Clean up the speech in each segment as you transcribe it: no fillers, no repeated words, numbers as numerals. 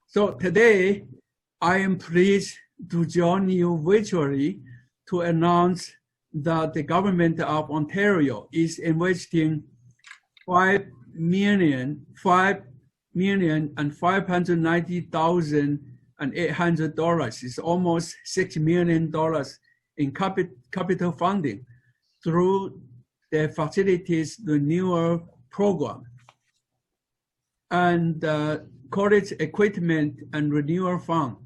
So today, I am pleased to join you virtually to announce that the government of Ontario is investing $5,590,800. It's almost $6 million in capital funding through the Facilities Renewal Program and College Equipment and Renewal Fund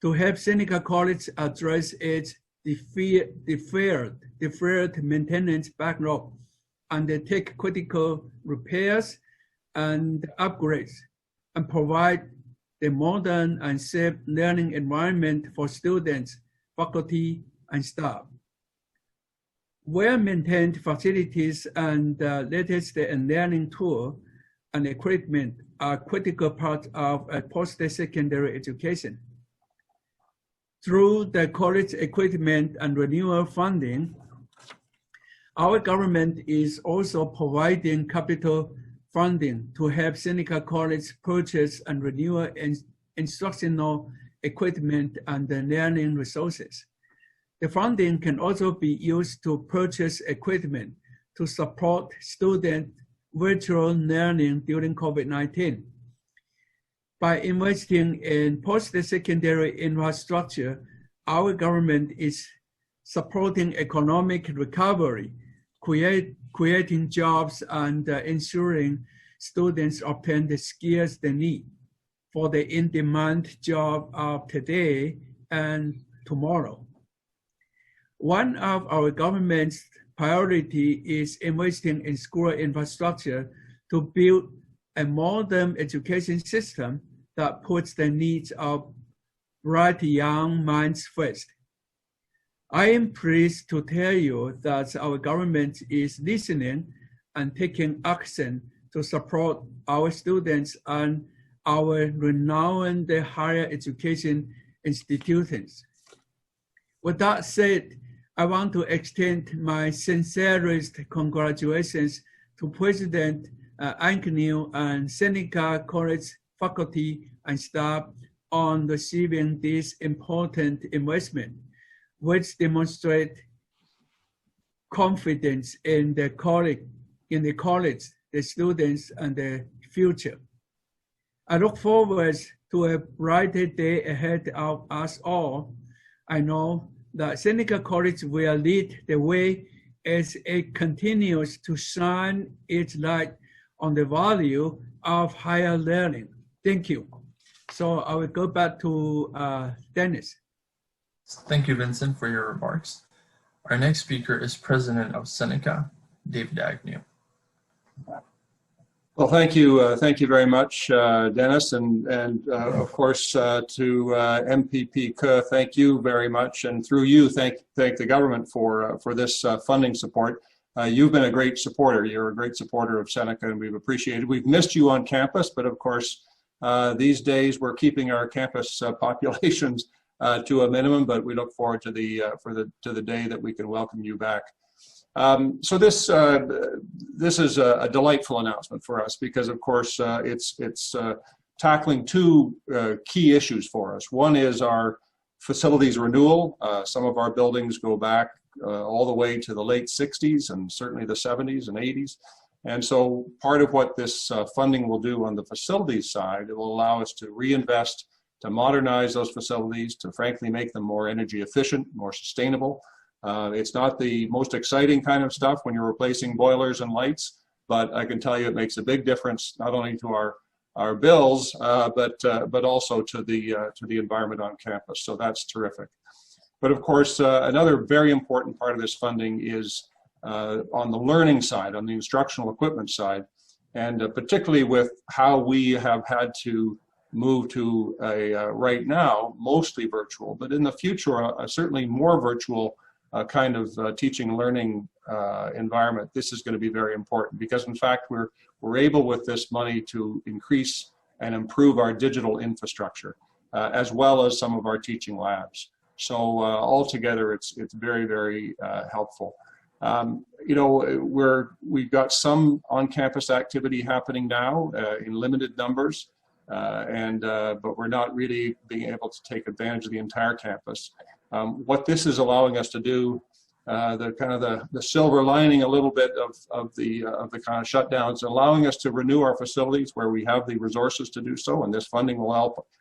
to help Seneca College address its deferred maintenance backlog and take critical repairs and upgrades and provide the modern and safe learning environment for students, faculty, and staff. Well-maintained facilities and latest learning tool and equipment are critical parts of a post-secondary education. Through the college equipment and renewal funding, our government is also providing capital funding to help Seneca College purchase and renew instructional equipment and learning resources. The funding can also be used to purchase equipment to support student virtual learning during COVID-19. By investing in post-secondary infrastructure, our government is supporting economic recovery, creating jobs, and ensuring students obtain the skills they need for the in-demand job of today and tomorrow. One of our government's priority is investing in school infrastructure to build a modern education system that puts the needs of bright young minds first. I am pleased to tell you that our government is listening and taking action to support our students and our renowned higher education institutions. With that said, I want to extend my sincerest congratulations to President Agnew and Seneca College faculty and staff on receiving this important investment, which demonstrate confidence in the college, the students, and the future. I look forward to a brighter day ahead of us all. I know that Seneca College will lead the way as it continues to shine its light on the value of higher learning. Thank you. So I will go back to Dennis. Thank you, Vincent, for your remarks. Our next speaker is President of Seneca, David Agnew. Well, thank you very much, Dennis, and of course to MPP Ke, thank you very much, and through you, thank the government for this funding support. You've been a great supporter. You're a great supporter of Seneca, and we've appreciated. We've missed you on campus, but of course, these days we're keeping our campus populations to a minimum. But we look forward to the day that we can welcome you back. So this is a delightful announcement for us because, of course, it's tackling two key issues for us. One is our facilities renewal. Some of our buildings go back all the way to the late 60s and certainly the 70s and 80s. And so part of what this funding will do on the facilities side, it will allow us to reinvest, to modernize those facilities, to frankly make them more energy efficient, more sustainable. It's not the most exciting kind of stuff when you're replacing boilers and lights, but I can tell you it makes a big difference not only to our bills, but also to the environment on campus. So that's terrific. But of course, another very important part of this funding is on the learning side, on the instructional equipment side, and particularly with how we have had to move to right now mostly virtual, but in the future certainly more virtual kind of teaching and learning environment. This is going to be very important because in fact we're able with this money to increase and improve our digital infrastructure as well as some of our teaching labs. So altogether it's very, very helpful. You know, we've got some on-campus activity happening now in limited numbers. but we're not really being able to take advantage of the entire campus. What this is allowing us to do, the silver lining a little bit of the kind of shutdowns, allowing us to renew our facilities where we have the resources to do so, and this funding will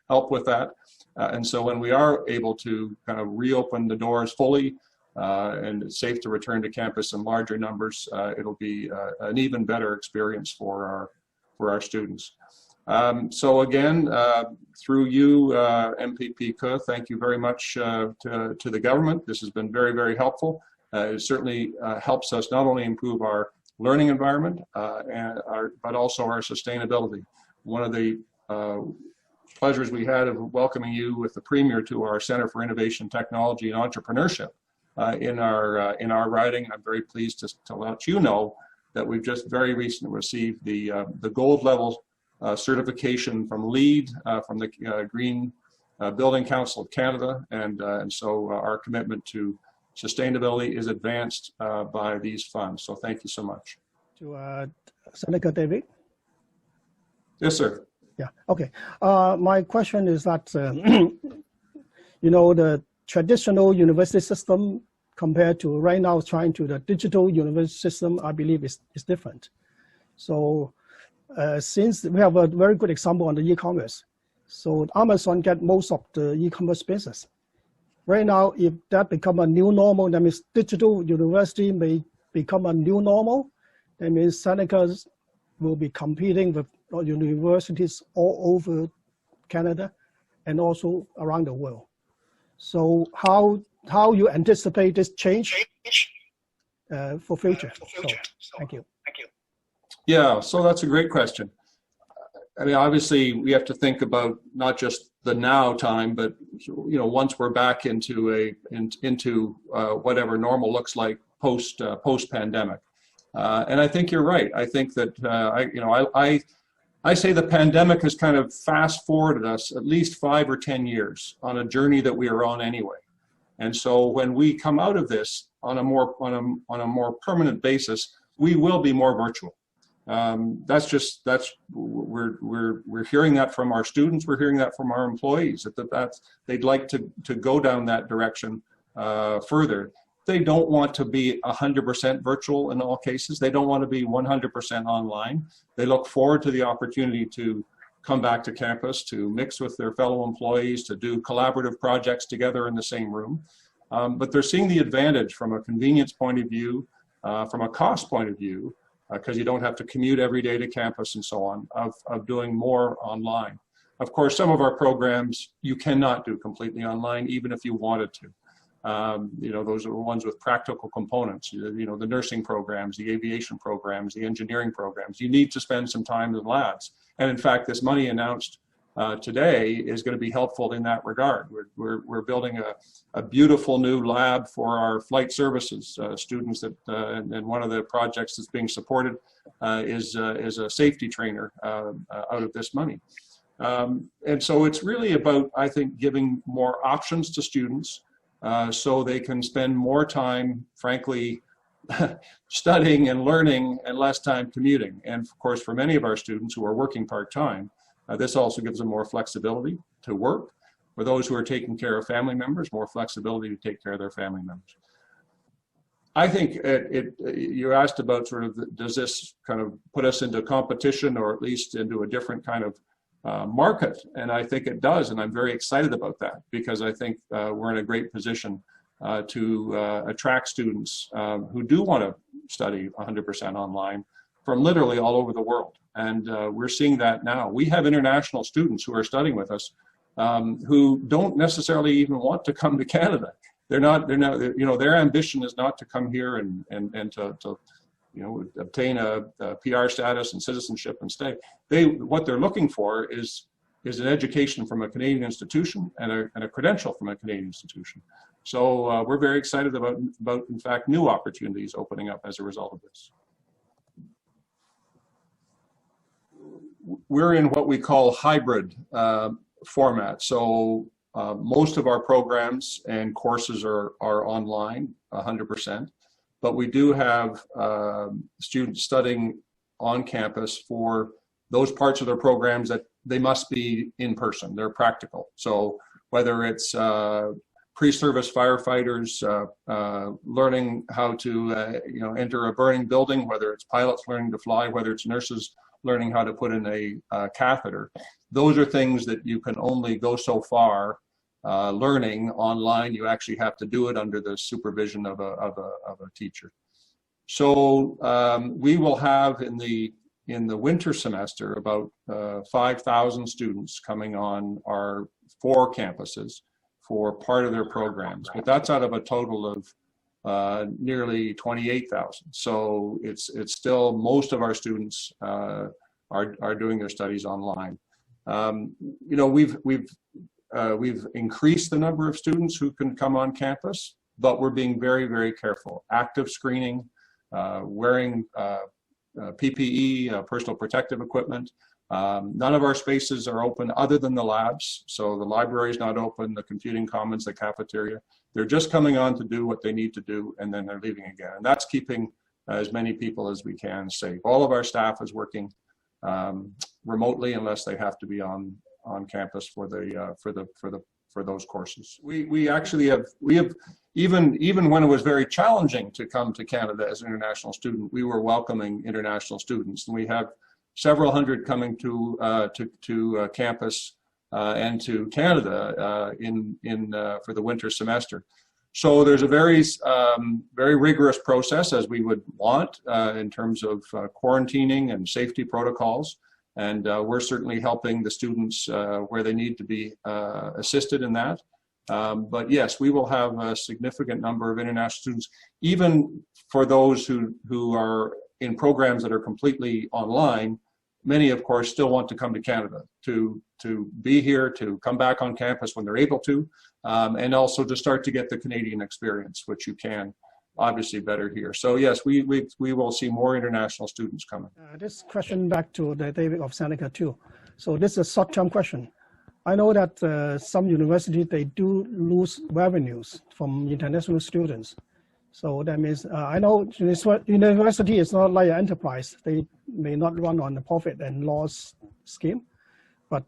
help with that. And so when we are able to kind of reopen the doors fully, and it's safe to return to campus in larger numbers, it'll be an even better experience for our students. So again, through you, MPP Ke, thank you very much to the government. This has been very, very helpful. It certainly helps us not only improve our learning environment, but also our sustainability. One of the pleasures we had of welcoming you with the Premier to our Center for Innovation, Technology, and Entrepreneurship in our riding. I'm very pleased to let you know that we've just very recently received the gold level certification from LEED, from the Green Building Council of Canada, and so our commitment to sustainability is advanced by these funds. So thank you so much. To Seneca David. Yes, sir. Yeah. Okay. My question is that the traditional university system compared to right now trying to the digital university system, I believe is different. So since we have a very good example on the e-commerce, so Amazon get most of the e-commerce business. Right now, if that become a new normal, that means digital university may become a new normal. That means Seneca will be competing with universities all over Canada and also around the world. So how you anticipate this change for future? So, thank you. Yeah, so that's a great question. I mean, obviously, we have to think about not just the now time, but once we're back into whatever normal looks like post pandemic. And I think you're right. I think that I say the pandemic has kind of fast forwarded us at least 5 or 10 years on a journey that we are on anyway. And so when we come out of this on a more permanent basis, we will be more virtual. We're hearing that from our students. We're hearing that from our employees that they'd like to go down that direction further. They don't want to be 100% virtual in all cases. They don't want to be 100% online. They look forward to the opportunity to come back to campus, to mix with their fellow employees, to do collaborative projects together in the same room. But they're seeing the advantage from a convenience point of view, from a cost point of view, because you don't have to commute every day to campus and so on, of doing more online. Of course, some of our programs you cannot do completely online, even if you wanted to. Those are the ones with practical components, the nursing programs, the aviation programs, the engineering programs. You need to spend some time in labs. And in fact, this money announced today is going to be helpful in that regard. We're building a beautiful new lab for our flight services students and one of the projects that's being supported is a safety trainer out of this money. And so it's really about, I think, giving more options to students so they can spend more time, frankly, studying and learning and less time commuting. And of course, for many of our students who are working part-time, this also gives them more flexibility to work. For those who are taking care of family members, more flexibility to take care of their family members. I think you asked about sort of, does this kind of put us into competition or at least into a different kind of market? And I think it does, and I'm very excited about that because I think we're in a great position to attract students who do want to study 100% online from literally all over the world. And we're seeing that now. We have international students who are studying with us who don't necessarily even want to come to Canada. They're not, their ambition is not to come here and to obtain a PR status and citizenship and stay. What they're looking for is an education from a Canadian institution and a credential from a Canadian institution. So we're very excited about, in fact, new opportunities opening up as a result of this. We're in what we call hybrid format. So most of our programs and courses are online 100%, but we do have students studying on campus for those parts of their programs that they must be in person. They're practical. So whether it's pre-service firefighters learning how to enter a burning building, whether it's pilots learning to fly, whether it's nurses learning how to put in a catheter, those are things that you can only go so far learning online. You actually have to do it under the supervision of a teacher. So we will have in the winter semester about 5,000 students coming on our 4 campuses for part of their programs, but that's out of a total of nearly 28,000. So it's still, most of our students are doing their studies online. We've increased the number of students who can come on campus, but we're being very, very careful. Active screening, wearing PPE, personal protective equipment. None of our spaces are open other than the labs. So the library is not open, the computing commons, the cafeteria. They're just coming on to do what they need to do, and then they're leaving again. And that's keeping as many people as we can safe. All of our staff is working remotely unless they have to be on campus for those courses. We actually have even when it was very challenging to come to Canada as an international student, we were welcoming international students, and we have several hundred coming to campus and to Canada for the winter semester. So there's a very rigorous process, as we would want, in terms of quarantining and safety protocols. And we're certainly helping the students where they need to be assisted in that. But yes, we will have a significant number of international students, even for those who are in programs that are completely online. Many, of course, still want to come to Canada to be here, to come back on campus when they're able to, and also to start to get the Canadian experience, which you can obviously better here. So yes, we will see more international students coming. This question back to the David of Seneca too. So this is a short-term question. I know that some universities, they do lose revenues from international students. So that means, I know university is not like an enterprise. They may not run on the profit and loss scheme, but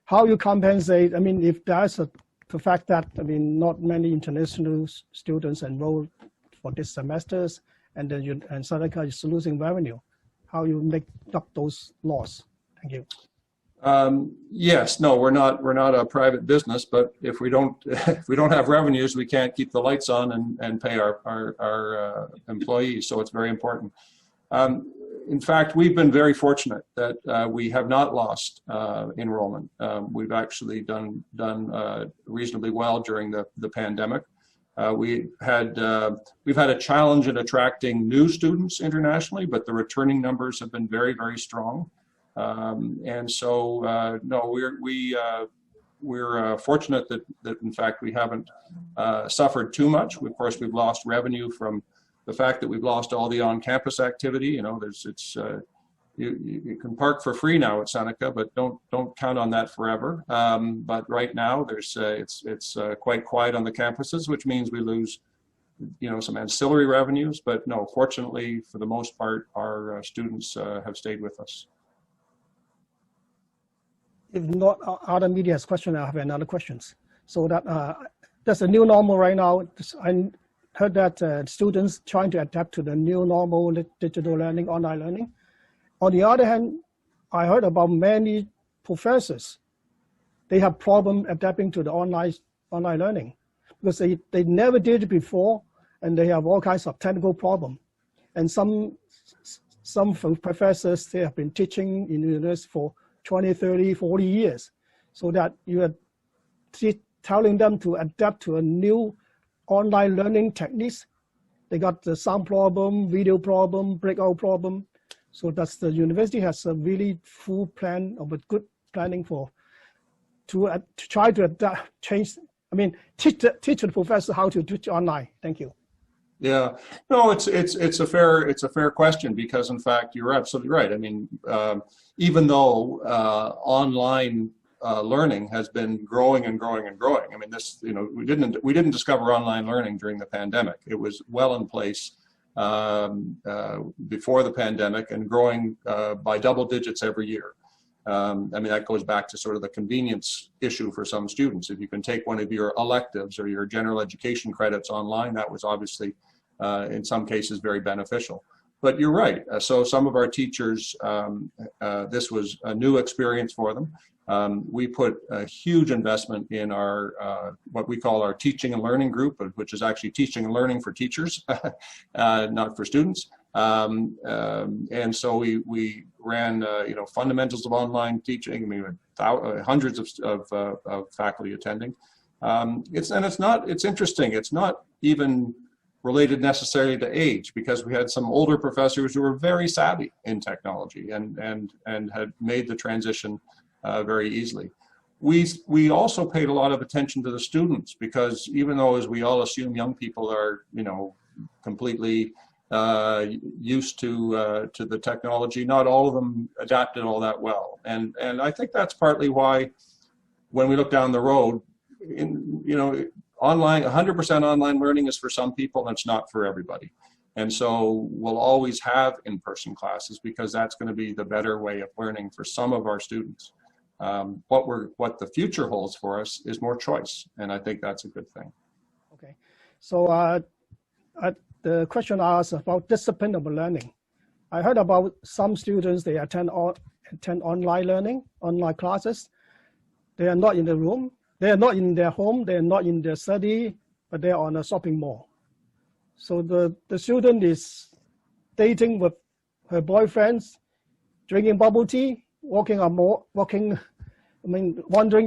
how you compensate, I mean, if there's the fact that, I mean, not many international students enroll for this semesters, and then Seneca is losing revenue, how you make up those losses? Thank you. Yes, no, we're not a private business, but if we don't have revenues, we can't keep the lights on and pay our employees. So it's very important. In fact, we've been very fortunate that we have not lost enrollment. We've actually done reasonably well during the pandemic. We've had a challenge in attracting new students internationally, but the returning numbers have been very, very strong. And so, no, we're fortunate that in fact we haven't suffered too much. Of course, we've lost revenue from the fact that we've lost all the on-campus activity. You know, you can park for free now at Seneca, but don't count on that forever. But right now, it's quite quiet on the campuses, which means we lose, some ancillary revenues. But no, fortunately, for the most part, our students have stayed with us. If not other media has questions, I have another questions. So that there's a new normal right now. I heard that students trying to adapt to the new normal, digital learning, online learning. On the other hand, I heard about many professors. They have problem adapting to the online learning because they never did it before, and they have all kinds of technical problem. And some professors, they have been teaching in university for 20, 30, 40 years, so that you are telling them to adapt to a new online learning techniques. They got the sound problem, video problem, breakout problem. So that's the university has a really full plan of a good planning to try to adapt, change. I mean, teach the professor how to teach online. Thank you. Yeah, no, it's a fair question, because in fact you're absolutely right. I mean, even though online learning has been growing and growing and growing. I mean, this, we didn't discover online learning during the pandemic. It was well in place before the pandemic and growing by double digits every year. I mean, that goes back to sort of the convenience issue for some students. If you can take one of your electives or your general education credits online, that was obviously, in some cases, very beneficial. But you're right. So some of our teachers, this was a new experience for them. We put a huge investment in our, what we call our teaching and learning group, which is actually teaching and learning for teachers, not for students. And so we ran, you know, fundamentals of online teaching. I mean, hundreds of faculty attending. It's interesting. It's not even related necessarily to age, because we had some older professors who were very savvy in technology and had made the transition very easily. We also paid a lot of attention to the students, because even though, as we all assume, young people are, you know, completely used to the technology, not all of them adapted all that well. And I think that's partly why, when we look down the road, you know, online, 100% online learning is for some people, and it's not for everybody. And so we'll always have in-person classes, because that's going to be the better way of learning for some of our students. What the future holds for us is more choice, and I think that's a good thing. Okay, so the question asked about discipline of learning. I heard about some students, they attend online learning, online classes. They are not in the room. They are not in their home. They are not in their study, but they are on a shopping mall. So the student is dating with her boyfriends, drinking bubble tea, wandering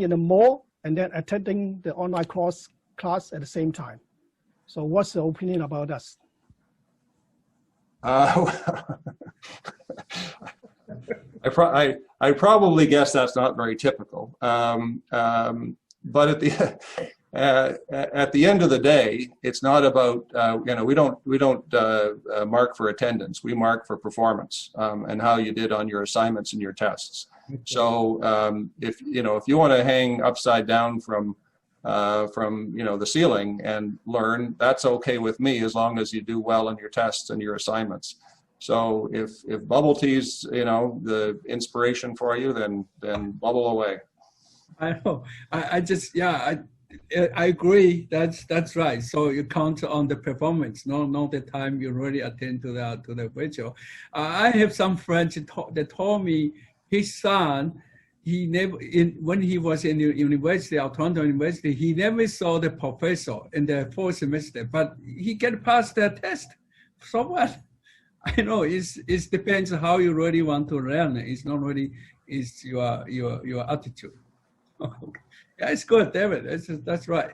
in the mall, and then attending the online class at the same time. So what's the opinion about us? I probably guess that's not very typical. But at the end of the day, it's not about, you know, we don't mark for attendance. We mark for performance and how you did on your assignments and your tests. So if you want to hang upside down from you know, the ceiling and learn, that's okay with me, as long as you do well in your tests and your assignments. So if bubble tea's, you know, the inspiration for you, then bubble away. I know. I agree. That's right. So you count on the performance, not the time you really attend to the virtual. I have some friends that told me his son, when he was in the university, Toronto University, he never saw the professor in the fourth semester, but he get past the test. So what? I know it depends how you really want to learn. It's not really your attitude. Okay. Yeah, it's good, David. That's right.